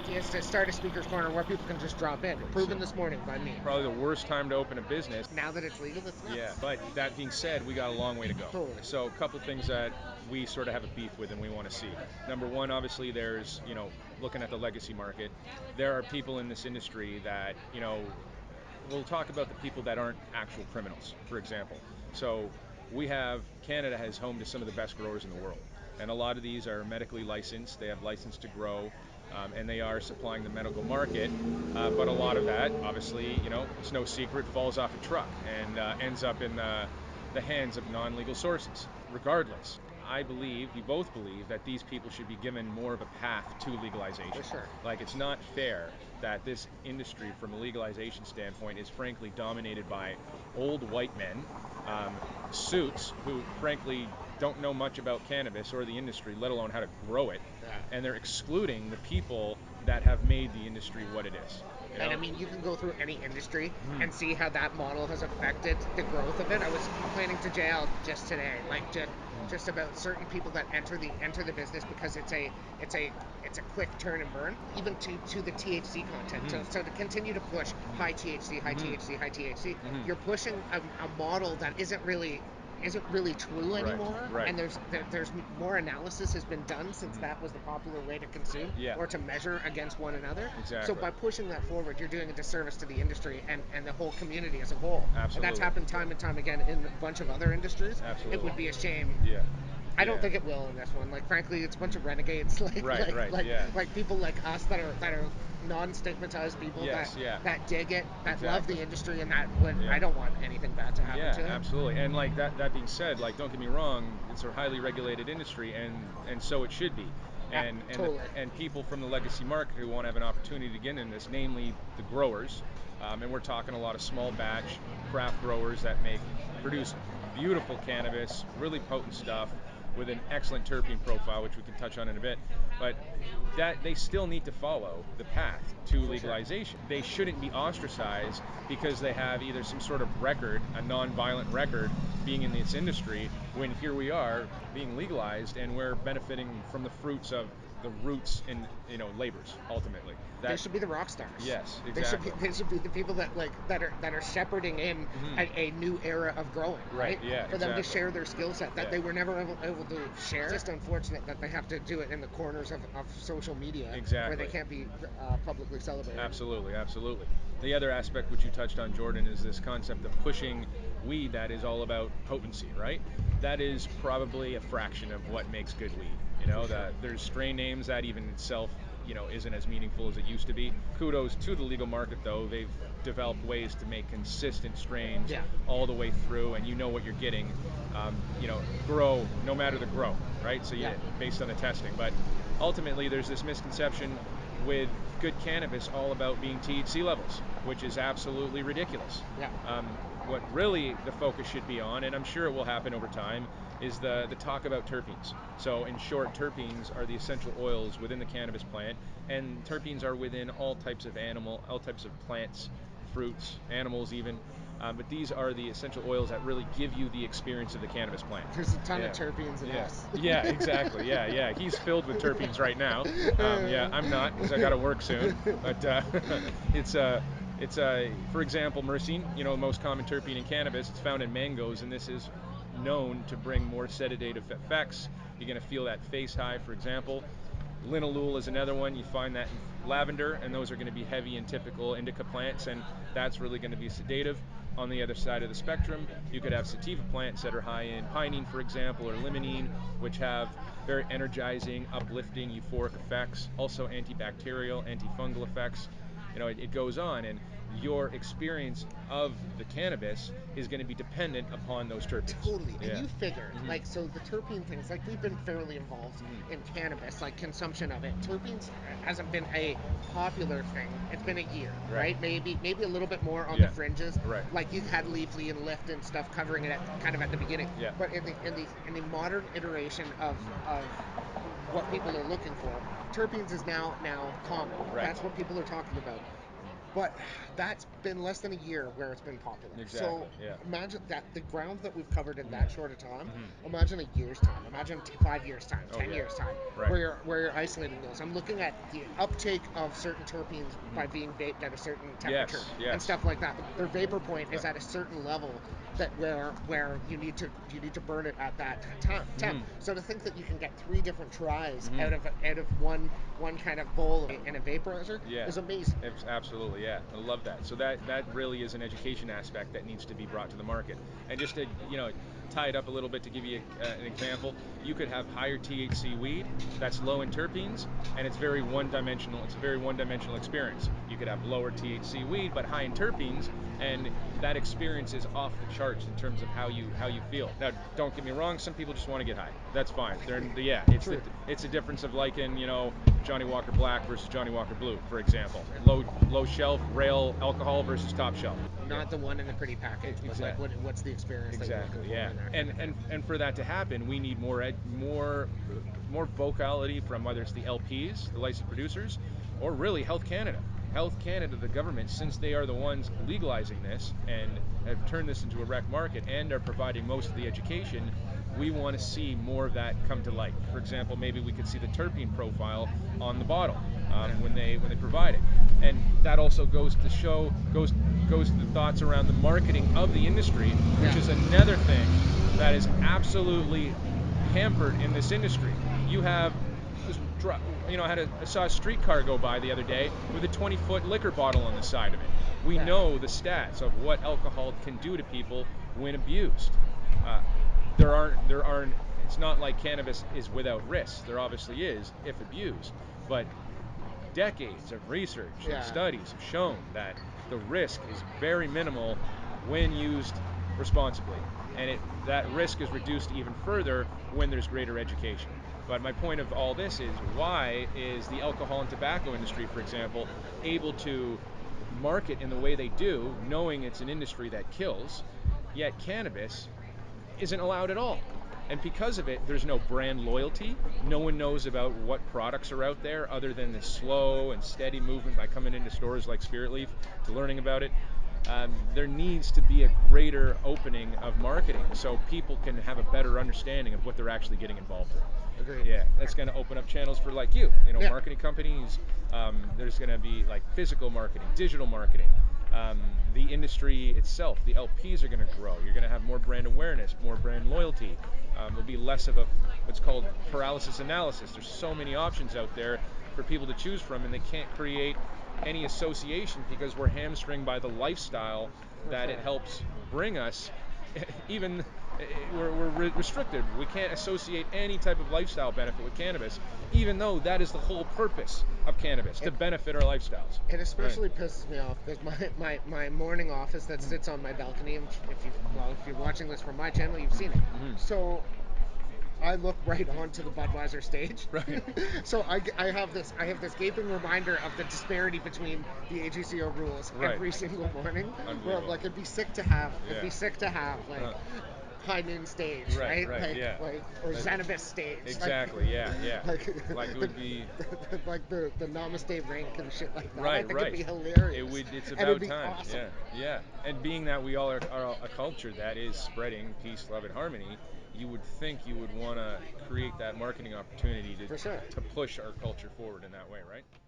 idea is to start a speaker's corner where people can just drop in. Proven this morning by me. Probably the worst time to open a business. Now that it's legal, it's nuts. Yeah, but that being said, we got a long way to go. Totally. So a couple things that we sort of have a beef with and we want to see. Number one, obviously, there's, looking at the legacy market, there are people in this industry that, we'll talk about the people that aren't actual criminals, for example. So Canada has home to some of the best growers in the world. And a lot of these are medically licensed. They have license to grow, and they are supplying the medical market. But a lot of that, obviously, it's no secret, falls off a truck and ends up in the hands of non-legal sources. Regardless, we both believe that these people should be given more of a path to legalization. For sure. Like, it's not fair that this industry, from a legalization standpoint, is frankly dominated by old white men, suits, who frankly don't know much about cannabis or the industry, let alone how to grow it, Yeah. and they're excluding the people that have made the industry what it is. And I mean, you can go through any industry and see how that model has affected the growth of it. I was complaining to JL just today, like just about certain people that enter the business because it's a quick turn and burn, even to the THC content. So to continue to push high THC, high THC, high THC, you're pushing a model that isn't really true anymore. Right. And there's more analysis has been done since that was the popular way to consume or to measure against one another. Exactly. So by pushing that forward, you're doing a disservice to the industry and the whole community as a whole. Absolutely. And that's happened time and time again in a bunch of other industries. Absolutely. It would be a shame. Yeah. I don't think it will in this one. Like, frankly, it's a bunch of renegades, like people like us that are non-stigmatized people that dig it, that love the industry, and that would I don't want anything bad to happen to it. Yeah, absolutely. And like that being said, like, don't get me wrong, it's a highly regulated industry, and so it should be. Totally. And people from the legacy market who want to have an opportunity to get in this, namely the growers, and we're talking a lot of small batch craft growers that produce beautiful cannabis, really potent stuff with an excellent terpene profile, which we can touch on in a bit. But that they still need to follow the path to legalization. They shouldn't be ostracized because they have either some sort of record, a non-violent record, being in this industry, when here we are being legalized and we're benefiting from the fruits of the roots and labors ultimately. They should be the rock stars. Yes, exactly. They should be the people that are shepherding in a new era of growing, right? Yeah, for them to share their skill set that they were never able to share. It's just unfortunate that they have to do it in the corners of social media, where they can't be publicly celebrated. Absolutely. The other aspect which you touched on, Jordan, is this concept of pushing weed that is all about potency, right? That is probably a fraction of what makes good weed. There's strain names that even itself, isn't as meaningful as it used to be. Kudos to the legal market, though. They've developed ways to make consistent strains all the way through, and you know what you're getting. Grow no matter the grow, right? So based on the testing. But ultimately, there's this misconception with good cannabis all about being THC levels, which is absolutely ridiculous. Yeah. What really the focus should be on, and I'm sure it will happen over time, is the talk about terpenes. So in short, terpenes are the essential oils within the cannabis plant, and terpenes are within all types of plants, fruits, animals even. But these are the essential oils that really give you the experience of the cannabis plant. There's a ton of terpenes in us. Yeah, exactly. Yeah. He's filled with terpenes right now. I'm not, because I got to work soon. But it's for example, myrcene, most common terpene in cannabis. It's found in mangoes, and this is known to bring more sedative effects. You're going to feel that face high, for example. Linalool is another one. You find that in lavender, and those are going to be heavy in typical indica plants, and that's really going to be sedative. On the other side of the spectrum, you could have sativa plants that are high in pinene, for example, or limonene, which have very energizing, uplifting, euphoric effects, also antibacterial, antifungal effects. It goes on, and your experience of the cannabis is going to be dependent upon those terpenes. Totally. And you figure, so the terpene things, we've been fairly involved in cannabis, consumption of it. Terpenes hasn't been a popular thing. It's been a year, right? Maybe a little bit more on the fringes. Right. Like you had Leafly and Lift and stuff covering it at the beginning. Yeah. But in the modern iteration of what people are looking for, terpenes is now common. Right. That's what people are talking about. But that's been less than a year where it's been popular. Exactly. So Yeah. imagine that the ground that we've covered in that Mhm. short a time. Mhm. Imagine a year's time. Imagine 5 years time, Oh 10 years time, yeah. Right. where you're isolating those. I'm looking at the uptake of certain terpenes by Mhm. being vaped at a certain temperature Yes. and Yes. stuff like that. Their vapor point is Right. at a certain level that where you need to burn it at that temp. Mhm. So to think that you can get three different tries Mhm. out of one kind of bowl in a vaporizer Yeah, is amazing. absolutely. Yeah, I love that. So that really is an education aspect that needs to be brought to the market. And just to tie it up a little bit to give you an example, you could have higher THC weed that's low in terpenes, and it's very one-dimensional. It's a very one-dimensional experience. You could have lower THC weed but high in terpenes, and that experience is off the charts in terms of how you feel. Now, don't get me wrong. Some people just want to get high. That's fine. Yeah, True. it's a difference of like in Johnny Walker Black versus Johnny Walker Blue, for example. Low shelf rail alcohol versus top shelf. Yeah, Not the one in the pretty package, but like exactly. what's the experience that you're looking Exactly. for Yeah. in that kind And of and thing. and for that to happen, we need more vocality from whether it's the LPs, the licensed producers, or really Health Canada. Health Canada, the government, since they are the ones legalizing this and have turned this into a rec market and are providing most of the education, we want to see more of that come to light. For example, maybe we could see the terpene profile on the bottle when they provide it, and that also goes to the thoughts around the marketing of the industry, which Yeah. is another thing that is absolutely hampered in this industry. You have I saw a streetcar go by the other day with a 20-foot liquor bottle on the side of it. We Yeah. know the stats of what alcohol can do to people when abused. Uh, there aren't. It's not like cannabis is without risk. There obviously is if abused, but decades of research and Yeah. studies have shown that the risk is very minimal when used responsibly. And that risk is reduced even further when there's greater education. But my point of all this is why is the alcohol and tobacco industry, for example, able to market in the way they do, knowing it's an industry that kills, yet cannabis isn't allowed at all. And because of it, there's no brand loyalty. No one knows about what products are out there other than the slow and steady movement by coming into stores like Spirit Leaf to learning about it. There needs to be a greater opening of marketing so people can have a better understanding of what they're actually getting involved with. Agreed. Yeah, that's going to open up channels for like Yeah. marketing companies. There's going to be like physical marketing, digital marketing. The industry itself, the LPs are going to grow. You're going to have more brand awareness, more brand loyalty. There'll be less of a what's called paralysis analysis. There's so many options out there for people to choose from, and they can't create any association because we're hamstringed by the lifestyle For that it sure. helps bring us. Even we're restricted. We can't associate any type of lifestyle benefit with cannabis, even though that is the whole purpose of cannabis to It benefit our lifestyles. it Right. especially pisses me off. There's my morning office that Mhm. sits on my balcony. If you're watching this from my channel, you've seen it. Mhm. So I look right onto the Budweiser stage. Right. So I have this gaping reminder of the disparity between the AGCO rules Right. every single morning. Where Unbelievable. like it'd Yeah. be sick to have like Uh, high noon stage, right. right? Right. Yeah. Like or Like, Zenibus stage, exactly. Yeah. Yeah. like Like it the, would be. like the Namaste rink and shit like that. I Right. think it'd Right. be hilarious, It's and it'd about be time. awesome. Yeah. Yeah. And being that we all are a culture that is spreading peace, love, and harmony, you would think you would want to create that marketing opportunity For sure. to push our culture forward in that way, right?